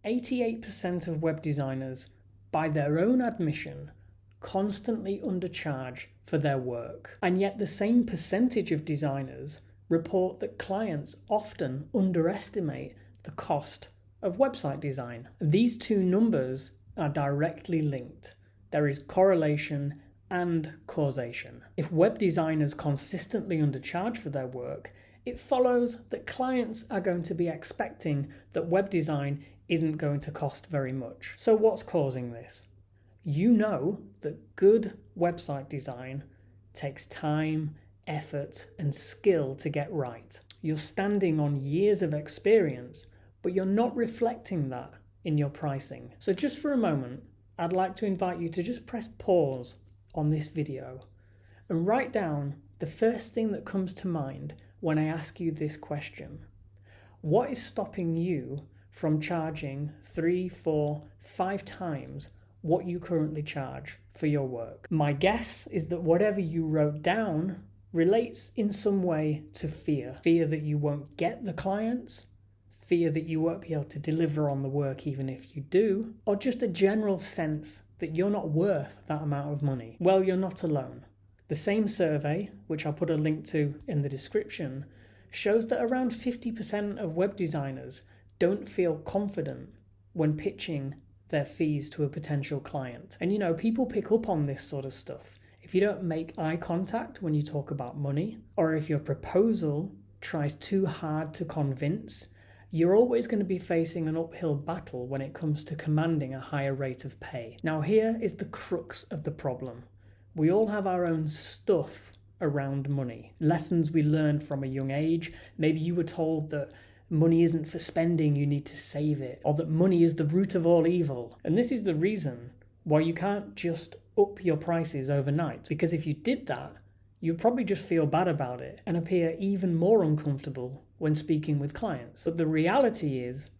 88% of web designers, by their own admission, constantly undercharge for their work. And yet the same percentage of designers report that clients often underestimate the cost of website design. These two numbers are directly linked. There is correlation and causation. If web designers consistently undercharge for their work, it follows that clients are going to be expecting that web design isn't going to cost very much. So what's causing this? You know that good website design takes time, effort, and skill to get right. You're standing on years of experience, but you're not reflecting that in your pricing. So just for a moment, I'd like to invite you to just press pause on this video and write down the first thing that comes to mind when I ask you this question. What is stopping you from charging 3, 4, 5 times what you currently charge for your work? My guess is that whatever you wrote down relates in some way to fear. Fear that you won't get the clients, fear that you won't be able to deliver on the work even if you do, or just a general sense that you're not worth that amount of money. Well, you're not alone. The same survey, which I'll put a link to in the description, shows that around 50% of web designers don't feel confident when pitching their fees to a potential client. And you know, people pick up on this sort of stuff. If you don't make eye contact when you talk about money, or if your proposal tries too hard to convince, you're always going to be facing an uphill battle when it comes to commanding a higher rate of pay. Now here is the crux of the problem. We all have our own stuff around money. Lessons we learned from a young age. Maybe you were told that money isn't for spending, you need to save it, or that money is the root of all evil. And this is the reason why you can't just up your prices overnight, because if you did that, you'd probably just feel bad about it and appear even more uncomfortable when speaking with clients. But the reality is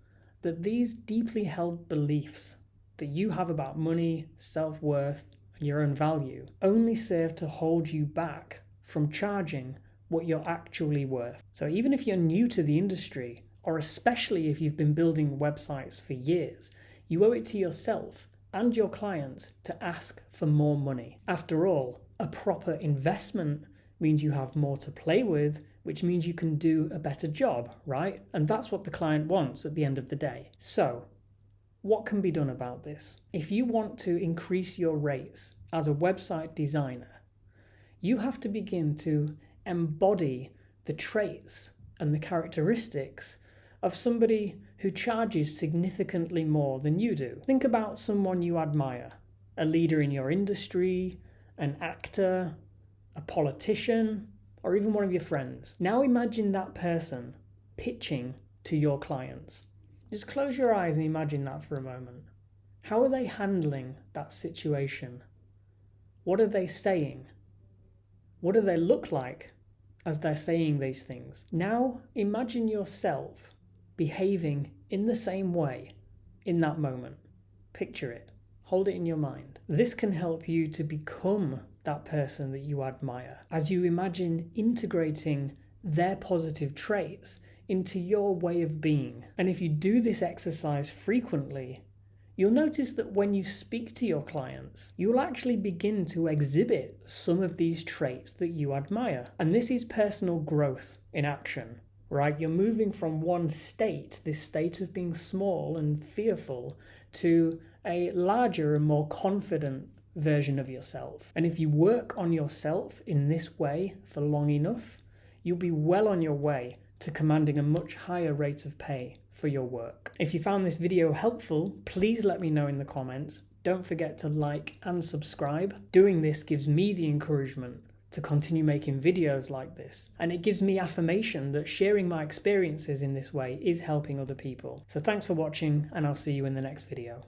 that these deeply held beliefs that you have about money, self-worth, and your own value only serve to hold you back from charging what you're actually worth. So even if you're new to the industry, or especially if you've been building websites for years, you owe it to yourself and your clients to ask for more money. After all, a proper investment means you have more to play with, which means you can do a better job, right? And that's what the client wants at the end of the day. So, what can be done about this? If you want to increase your rates as a website designer, you have to begin to embody the traits and the characteristics of somebody who charges significantly more than you do. Think about someone you admire, a leader in your industry, an actor, a politician, or even one of your friends. Now imagine that person pitching to your clients. Just close your eyes and imagine that for a moment. How are they handling that situation? What are they saying? What do they look like as they're saying these things? Now imagine yourself behaving in the same way in that moment. Picture it. Hold it in your mind. This can help you to become that person that you admire, as you imagine integrating their positive traits into your way of being. And if you do this exercise frequently, you'll notice that when you speak to your clients, you'll actually begin to exhibit some of these traits that you admire. And this is personal growth in action, right? You're moving from one state, this state of being small and fearful, to a larger and more confident version of yourself. And if you work on yourself in this way for long enough, you'll be well on your way to commanding a much higher rate of pay for your work. If you found this video helpful, please let me know in the comments. Don't forget to like and subscribe. Doing this gives me the encouragement to continue making videos like this, and it gives me affirmation that sharing my experiences in this way is helping other people. So thanks for watching, and I'll see you in the next video.